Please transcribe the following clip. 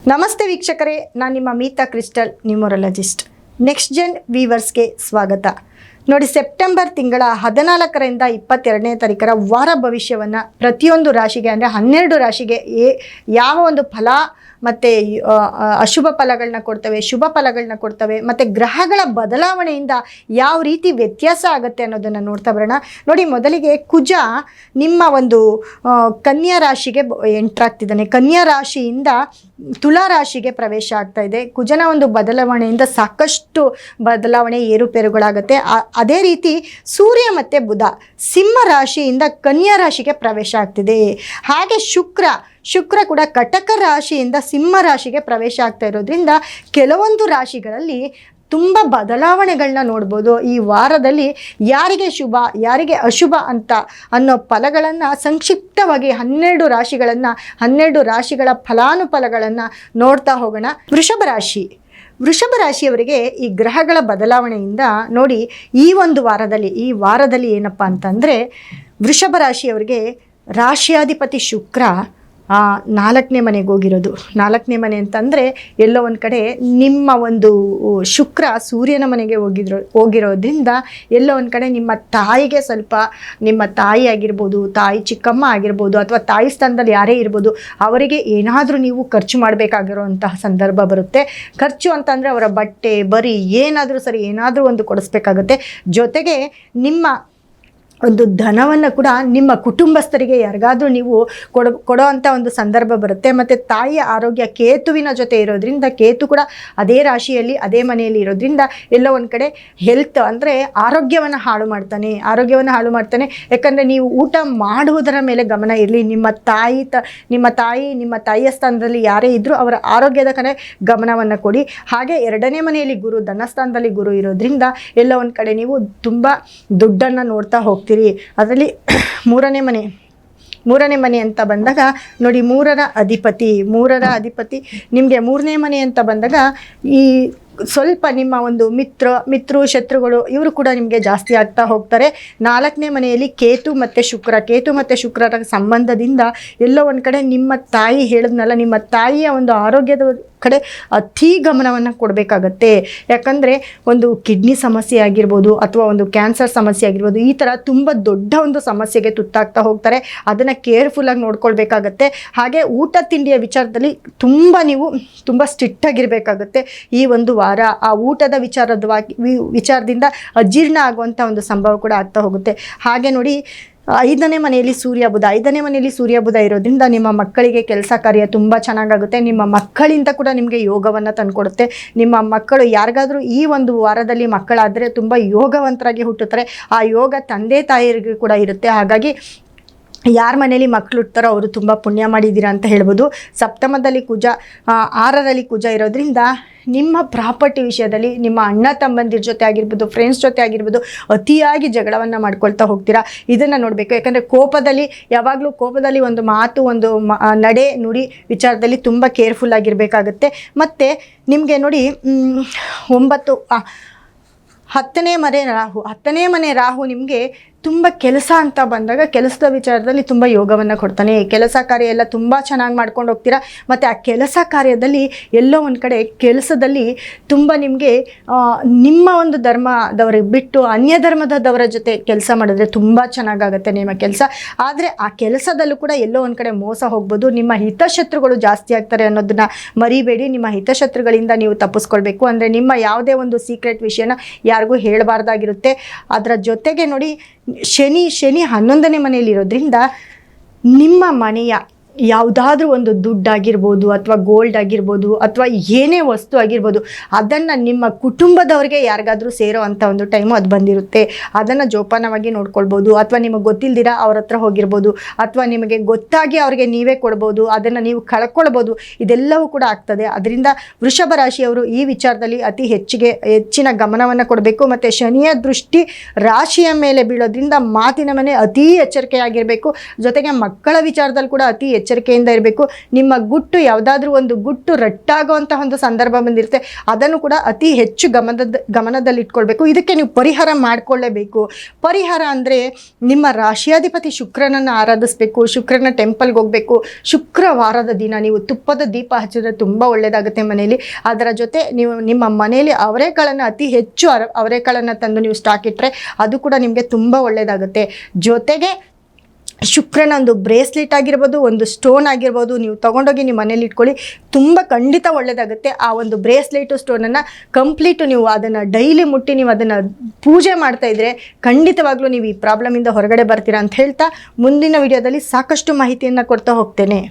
ನಮಸ್ತೆ ವೀಕ್ಷಕರೇ, ನಾನು ನಿಮ್ಮ Meeta crystal, numerologist. Next Zen ವೀವರ್ಸ್ಗೆ ಸ್ವಾಗತ. ನೋಡಿ, ಸೆಪ್ಟೆಂಬರ್ ತಿಂಗಳ 14ರಿಂದ 22ನೇ ತಾರೀಕರ ವಾರ ಭವಿಷ್ಯವನ್ನು ಪ್ರತಿಯೊಂದು ರಾಶಿಗೆ ಅಂದರೆ 12 ರಾಶಿಗೆ ಯಾವ ಒಂದು ಫಲ ಮತ್ತು ಅಶುಭ ಫಲಗಳನ್ನ ಕೊಡ್ತವೆ, ಶುಭ ಫಲಗಳನ್ನ ಕೊಡ್ತವೆ, ಮತ್ತು ಗ್ರಹಗಳ ಬದಲಾವಣೆಯಿಂದ ಯಾವ ರೀತಿ ವ್ಯತ್ಯಾಸ ಆಗುತ್ತೆ ಅನ್ನೋದನ್ನು ನೋಡ್ತಾ ಬರೋಣ. ನೋಡಿ, ಮೊದಲಿಗೆ ಕುಜ ನಿಮ್ಮ ಒಂದು ಕನ್ಯಾ ರಾಶಿಗೆ ಎಂಟ್ರಾಗ್ತಿದ್ದಾನೆ. ಕನ್ಯಾ ರಾಶಿಯಿಂದ ತುಲಾ ರಾಶಿಗೆ ಪ್ರವೇಶ ಆಗ್ತಾ ಇದೆ. ಕುಜನ ಒಂದು ಬದಲಾವಣೆಯಿಂದ ಸಾಕಷ್ಟು ಬದಲಾವಣೆ ಏರುಪೇರುಗಳಾಗುತ್ತೆ. ಅದೇ ರೀತಿ ಸೂರ್ಯ ಮತ್ತು ಬುಧ ಸಿಂಹ ರಾಶಿಯಿಂದ ಕನ್ಯಾ ರಾಶಿಗೆ ಪ್ರವೇಶ ಆಗ್ತಿದೆ. ಹಾಗೆ ಶುಕ್ರ ಕೂಡ ಕಟಕ ರಾಶಿಯಿಂದ ಸಿಂಹ ರಾಶಿಗೆ ಪ್ರವೇಶ ಆಗ್ತಾ ಇರೋದ್ರಿಂದ ಕೆಲವೊಂದು ರಾಶಿಗಳಲ್ಲಿ ತುಂಬ ಬದಲಾವಣೆಗಳನ್ನ ನೋಡ್ಬೋದು. ಈ ವಾರದಲ್ಲಿ ಯಾರಿಗೆ ಶುಭ ಯಾರಿಗೆ ಅಶುಭ ಅನ್ನೋ ಫಲಗಳನ್ನು ಸಂಕ್ಷಿಪ್ತವಾಗಿ 12 ರಾಶಿಗಳ ಫಲಾನುಫಲಗಳನ್ನು ನೋಡ್ತಾ ಹೋಗೋಣ. ವೃಷಭ ರಾಶಿಯವರಿಗೆ ಈ ಗ್ರಹಗಳ ಬದಲಾವಣೆಯಿಂದ ನೋಡಿ, ಈ ವಾರದಲ್ಲಿ ಏನಪ್ಪ ಅಂತಂದರೆ, ವೃಷಭ ರಾಶಿಯವರಿಗೆ ರಾಶಿಯಾಧಿಪತಿ ಶುಕ್ರ 4ನೇ ಮನೆಗೆ ಹೋಗಿರೋದು. 4ನೇ ಮನೆ ಅಂತಂದರೆ ಎಲ್ಲೋ ಒಂದು ಕಡೆ ನಿಮ್ಮ ಒಂದು ಶುಕ್ರ ಸೂರ್ಯನ ಮನೆಗೆ ಹೋಗಿರೋದ್ರಿಂದ ಎಲ್ಲೋ ಒಂದು ಕಡೆ ನಿಮ್ಮ ತಾಯಿಗೆ ಸ್ವಲ್ಪ, ನಿಮ್ಮ ತಾಯಿ ಆಗಿರ್ಬೋದು, ತಾಯಿ ಚಿಕ್ಕಮ್ಮ ಆಗಿರ್ಬೋದು, ಅಥವಾ ತಾಯಿ ಸ್ಥಾನದಲ್ಲಿ ಯಾರೇ ಇರ್ಬೋದು, ಅವರಿಗೆ ಏನಾದರೂ ನೀವು ಖರ್ಚು ಮಾಡಬೇಕಾಗಿರೋಂತಹ ಸಂದರ್ಭ ಬರುತ್ತೆ. ಖರ್ಚು ಅಂತಂದರೆ ಅವರ ಬಟ್ಟೆ ಬರೀ ಏನಾದರೂ ಸರಿ, ಏನಾದರೂ ಒಂದು ಕೊಡಿಸ್ಬೇಕಾಗುತ್ತೆ. ಜೊತೆಗೆ ನಿಮ್ಮ ಒಂದು ಧನವನ್ನು ಕೂಡ ನಿಮ್ಮ ಕುಟುಂಬಸ್ಥರಿಗೆ ಯಾರಿಗಾದರೂ ನೀವು ಕೊಡೋ ಅಂಥ ಒಂದು ಸಂದರ್ಭ ಬರುತ್ತೆ. ಮತ್ತು ತಾಯಿಯ ಆರೋಗ್ಯ ಕೇತುವಿನ ಜೊತೆ ಇರೋದ್ರಿಂದ, ಕೇತು ಕೂಡ ಅದೇ ರಾಶಿಯಲ್ಲಿ ಅದೇ ಮನೆಯಲ್ಲಿ ಇರೋದ್ರಿಂದ ಎಲ್ಲೋ ಒಂದು ಕಡೆ ಹೆಲ್ತ್ ಅಂದರೆ ಆರೋಗ್ಯವನ್ನು ಹಾಳು ಮಾಡ್ತಾನೆ. ಯಾಕಂದರೆ ನೀವು ಊಟ ಮಾಡುವುದರ ಮೇಲೆ ಗಮನ ಇರಲಿ. ನಿಮ್ಮ ತಾಯಿಯ ಸ್ಥಾನದಲ್ಲಿ ಯಾರೇ ಇದ್ದರೂ ಅವರ ಆರೋಗ್ಯದ ಕಡೆ ಗಮನವನ್ನು ಕೊಡಿ. ಹಾಗೆ 2ನೇ ಮನೆಯಲ್ಲಿ ಗುರು, ಧನಸ್ಥಾನದಲ್ಲಿ ಗುರು ಇರೋದ್ರಿಂದ ಎಲ್ಲೋ ಒಂದು ಕಡೆ ನೀವು ತುಂಬ ದುಡ್ಡನ್ನು ನೋಡ್ತಾ ಹೋಗ್ತೀರಿ. ಅದರಲ್ಲಿ ಮೂರನೇ ಮನೆ ಅಂತ ಬಂದಾಗ ನೋಡಿ, ಮೂರರ ಅಧಿಪತಿ ನಿಮಗೆ 3ನೇ ಮನೆ ಅಂತ ಬಂದಾಗ ಈ ಸ್ವಲ್ಪ ನಿಮ್ಮ ಒಂದು ಮಿತ್ರರು ಶತ್ರುಗಳು ಇವರು ಕೂಡ ನಿಮಗೆ ಜಾಸ್ತಿ ಆಗ್ತಾ ಹೋಗ್ತಾರೆ. 4ನೇ ಮನೆಯಲ್ಲಿ ಕೇತು ಮತ್ತು ಶುಕ್ರರ ಸಂಬಂಧದಿಂದ ಎಲ್ಲೋ ಒಂದು ಕಡೆ ನಿಮ್ಮ ತಾಯಿ ಹೇಳಿದ್ನಲ್ಲ, ನಿಮ್ಮ ತಾಯಿಯ ಒಂದು ಆರೋಗ್ಯದ ಕಡೆ ಅತಿ ಗಮನವನ್ನು ಕೊಡಬೇಕಾಗತ್ತೆ. ಯಾಕಂದರೆ ಒಂದು ಕಿಡ್ನಿ ಸಮಸ್ಯೆ ಆಗಿರ್ಬೋದು, ಅಥವಾ ಒಂದು ಕ್ಯಾನ್ಸರ್ ಸಮಸ್ಯೆ ಆಗಿರ್ಬೋದು, ಈ ಥರ ತುಂಬ ದೊಡ್ಡ ಒಂದು ಸಮಸ್ಯೆಗೆ ತುತ್ತಾಗ್ತಾ ಹೋಗ್ತಾರೆ. ಅದನ್ನು ಕೇರ್ಫುಲ್ಲಾಗಿ ನೋಡ್ಕೊಳ್ಬೇಕಾಗತ್ತೆ. ಹಾಗೆ ಊಟ ತಿಂಡಿಯ ವಿಚಾರದಲ್ಲಿ ನೀವು ತುಂಬ ಸ್ಟ್ರಿಕ್ಟಾಗಿರಬೇಕಾಗತ್ತೆ. ಈ ಒಂದು ವಾರ ಆ ಊಟದ ವಿಚಾರದಿಂದ ಅಜೀರ್ಣ ಆಗುವಂಥ ಒಂದು ಸಂಭವ ಕೂಡ ಆಗ್ತಾ ಹೋಗುತ್ತೆ. ಹಾಗೆ ನೋಡಿ, 5ನೇ ಮನೆಯಲ್ಲಿ ಸೂರ್ಯ ಬುಧ ಇರೋದ್ರಿಂದ ನಿಮ್ಮ ಮಕ್ಕಳಿಗೆ ಕೆಲಸ ಕಾರ್ಯ ತುಂಬ ಚೆನ್ನಾಗಾಗುತ್ತೆ. ನಿಮ್ಮ ಮಕ್ಕಳಿಂದ ಕೂಡ ನಿಮಗೆ ಯೋಗವನ್ನು ತಂದುಕೊಡುತ್ತೆ. ನಿಮ್ಮ ಮಕ್ಕಳು ಯಾರಿಗಾದರೂ ಈ ಒಂದು ವಾರದಲ್ಲಿ ಮಕ್ಕಳಾದರೆ ತುಂಬ ಯೋಗವಂತರಾಗಿ ಹುಟ್ಟುತ್ತಾರೆ. ಆ ಯೋಗ ತಂದೆ ತಾಯಿಯರಿಗೆ ಕೂಡ ಇರುತ್ತೆ. ಹಾಗಾಗಿ ಯಾರ ಮನೇಲಿ ಮಕ್ಕಳು ಹುಡ್ತಾರೋ ಅವರು ತುಂಬ ಪುಣ್ಯ ಮಾಡಿದ್ದೀರಾ ಅಂತ ಹೇಳ್ಬೋದು. ಸಪ್ತಮದಲ್ಲಿ ಕುಜ, 6ರಲ್ಲಿ ಕುಜ ಇರೋದ್ರಿಂದ ನಿಮ್ಮ ಪ್ರಾಪರ್ಟಿ ವಿಷಯದಲ್ಲಿ ನಿಮ್ಮ ಅಣ್ಣ ತಮ್ಮಂದಿರ ಜೊತೆ ಆಗಿರ್ಬೋದು, ಫ್ರೆಂಡ್ಸ್ ಜೊತೆ ಆಗಿರ್ಬೋದು, ಅತಿಯಾಗಿ ಜಗಳವನ್ನು ಮಾಡ್ಕೊಳ್ತಾ ಹೋಗ್ತೀರಾ. ಇದನ್ನು ನೋಡಬೇಕು. ಯಾಕಂದರೆ ಕೋಪದಲ್ಲಿ ಒಂದು ಮಾತು, ಒಂದು ನಡೆ ನುಡಿ ವಿಚಾರದಲ್ಲಿ ತುಂಬ ಕೇರ್ಫುಲ್ ಆಗಿರಬೇಕಾಗತ್ತೆ. ಮತ್ತು ನಿಮಗೆ ನೋಡಿ, 10ನೇ ಮನೆ ರಾಹು ನಿಮಗೆ ತುಂಬ ಕೆಲಸ ಅಂತ ಬಂದಾಗ ಕೆಲಸದ ವಿಚಾರದಲ್ಲಿ ತುಂಬ ಯೋಗವನ್ನು ಕೊಡ್ತಾನೆ. ಕೆಲಸ ಕಾರ್ಯ ಎಲ್ಲ ತುಂಬ ಚೆನ್ನಾಗಿ ಮಾಡ್ಕೊಂಡು ಹೋಗ್ತೀರಾ. ಮತ್ತು ಆ ಕೆಲಸ ಕಾರ್ಯದಲ್ಲಿ ಎಲ್ಲೋ ಒಂದು ಕಡೆ ಕೆಲಸದಲ್ಲಿ ತುಂಬ ನಿಮಗೆ ನಿಮ್ಮ ಒಂದು ಧರ್ಮದವ್ರಿಗೆ ಬಿಟ್ಟು ಅನ್ಯ ಧರ್ಮದವರ ಜೊತೆ ಕೆಲಸ ಮಾಡಿದ್ರೆ ತುಂಬ ಚೆನ್ನಾಗಾಗುತ್ತೆ ನಿಮ್ಮ ಕೆಲಸ. ಆದರೆ ಆ ಕೆಲಸದಲ್ಲೂ ಕೂಡ ಎಲ್ಲೋ ಒಂದು ಕಡೆ ಮೋಸ ಹೋಗ್ಬೋದು. ನಿಮ್ಮ ಹಿತಶತ್ರುಗಳು ಜಾಸ್ತಿ ಆಗ್ತಾರೆ ಅನ್ನೋದನ್ನ ಮರಿಬೇಡಿ. ನಿಮ್ಮ ಹಿತಶತ್ರುಗಳಿಂದ ನೀವು ತಪ್ಪಿಸ್ಕೊಳ್ಬೇಕು. ಅಂದರೆ ನಿಮ್ಮ ಯಾವುದೇ ಒಂದು ಸೀಕ್ರೆಟ್ ವಿಷಯನ ಯಾರಿಗೂ ಹೇಳಬಾರ್ದಾಗಿರುತ್ತೆ. ಅದರ ಜೊತೆಗೆ ನೋಡಿ, ಶನಿ 11ನೇ ಮನೆಯಲ್ಲಿರೋದ್ರಿಂದ ನಿಮ್ಮ ಮನೆಯ ಯಾವುದಾದ್ರೂ ಒಂದು ದುಡ್ಡಾಗಿರ್ಬೋದು, ಅಥವಾ ಗೋಲ್ಡ್ ಆಗಿರ್ಬೋದು, ಅಥವಾ ಏನೇ ವಸ್ತು ಆಗಿರ್ಬೋದು, ಅದನ್ನು ನಿಮ್ಮ ಕುಟುಂಬದವರಿಗೆ ಯಾರಿಗಾದರೂ ಸೇರೋ ಅಂಥ ಒಂದು ಟೈಮು ಅದು ಬಂದಿರುತ್ತೆ. ಅದನ್ನು ಜೋಪಾನವಾಗಿ ನೋಡ್ಕೊಳ್ಬೋದು. ಅಥವಾ ನಿಮಗೆ ಗೊತ್ತಿಲ್ದಿರ ಅವ್ರ ಹತ್ರ ಹೋಗಿರ್ಬೋದು, ಅಥವಾ ನಿಮಗೆ ಗೊತ್ತಾಗಿ ಅವ್ರಿಗೆ ನೀವೇ ಕೊಡ್ಬೋದು, ಅದನ್ನು ನೀವು ಕಳ್ಕೊಳ್ಬೋದು. ಇದೆಲ್ಲವೂ ಕೂಡ ಆಗ್ತದೆ. ಅದರಿಂದ ವೃಷಭ ರಾಶಿಯವರು ಈ ವಿಚಾರದಲ್ಲಿ ಅತಿ ಹೆಚ್ಚಿನ ಗಮನವನ್ನು ಕೊಡಬೇಕು. ಮತ್ತು ಶನಿಯ ದೃಷ್ಟಿ ರಾಶಿಯ ಮೇಲೆ ಬೀಳೋದ್ರಿಂದ ಮಾತಿನ ಮನೆ ಅತಿ ಎಚ್ಚರಿಕೆಯಾಗಿರಬೇಕು. ಜೊತೆಗೆ ಮಕ್ಕಳ ವಿಚಾರದಲ್ಲಿ ಕೂಡ ಅತಿ ಎಚ್ಚರಿಕೆಯಿಂದ ಇರಬೇಕು. ನಿಮ್ಮ ಗುಟ್ಟು ಯಾವುದಾದ್ರೂ ಒಂದು ಗುಟ್ಟು ರಟ್ಟಾಗುವಂತಹ ಒಂದು ಸಂದರ್ಭ ಬಂದಿರುತ್ತೆ, ಅದನ್ನು ಕೂಡ ಅತಿ ಹೆಚ್ಚು ಗಮನದಲ್ಲಿಟ್ಕೊಳ್ಬೇಕು. ಇದಕ್ಕೆ ನೀವು ಪರಿಹಾರ ಮಾಡಿಕೊಳ್ಳೇಬೇಕು. ಪರಿಹಾರ ಅಂದರೆ ನಿಮ್ಮ ರಾಶಿಯಾಧಿಪತಿ ಶುಕ್ರನನ್ನು ಆರಾಧಿಸಬೇಕು, ಶುಕ್ರನ ಟೆಂಪಲ್ಗೆ ಹೋಗಬೇಕು. ಶುಕ್ರವಾರದ ದಿನ ನೀವು ತುಪ್ಪದ ದೀಪ ಹಚ್ಚಿದ್ರೆ ತುಂಬ ಒಳ್ಳೆಯದಾಗುತ್ತೆ ಮನೆಯಲ್ಲಿ. ಅದರ ಜೊತೆ ನೀವು ನಿಮ್ಮ ಮನೆಯಲ್ಲಿ ಅವರೆಕಾಳನ್ನು ಅತಿ ಹೆಚ್ಚು ಅವರೆಕಾಳನ್ನು ತಂದು ನೀವು ಸ್ಟಾಕ್ ಇಟ್ಟರೆ ಅದು ಕೂಡ ನಿಮಗೆ ತುಂಬ ಒಳ್ಳೆಯದಾಗುತ್ತೆ. ಜೊತೆಗೆ ಶುಕ್ರನ ಒಂದು ಬ್ರೇಸ್ಲೆಟ್ ಆಗಿರ್ಬೋದು, ಒಂದು ಸ್ಟೋನ್ ಆಗಿರ್ಬೋದು, ನೀವು ತೊಗೊಂಡೋಗಿ ನಿಮ್ಮ ಮನೇಲಿ ಇಟ್ಕೊಳ್ಳಿ, ತುಂಬ ಖಂಡಿತ ಒಳ್ಳೆಯದಾಗುತ್ತೆ. ಆ ಒಂದು ಬ್ರೇಸ್ಲೆಟು ಸ್ಟೋನನ್ನು ಕಂಪ್ಲೀಟು ನೀವು ಅದನ್ನು ಡೈಲಿ ಮುಟ್ಟಿ ನೀವು ಅದನ್ನು ಪೂಜೆ ಮಾಡ್ತಾಯಿದ್ರೆ ಖಂಡಿತವಾಗ್ಲೂ ನೀವು ಈ ಪ್ರಾಬ್ಲಮಿಂದ ಹೊರಗಡೆ ಬರ್ತೀರಾ ಅಂತ ಹೇಳ್ತಾ ಮುಂದಿನ ವಿಡಿಯೋದಲ್ಲಿ ಸಾಕಷ್ಟು ಮಾಹಿತಿಯನ್ನು ಕೊಡ್ತಾ ಹೋಗ್ತೇನೆ.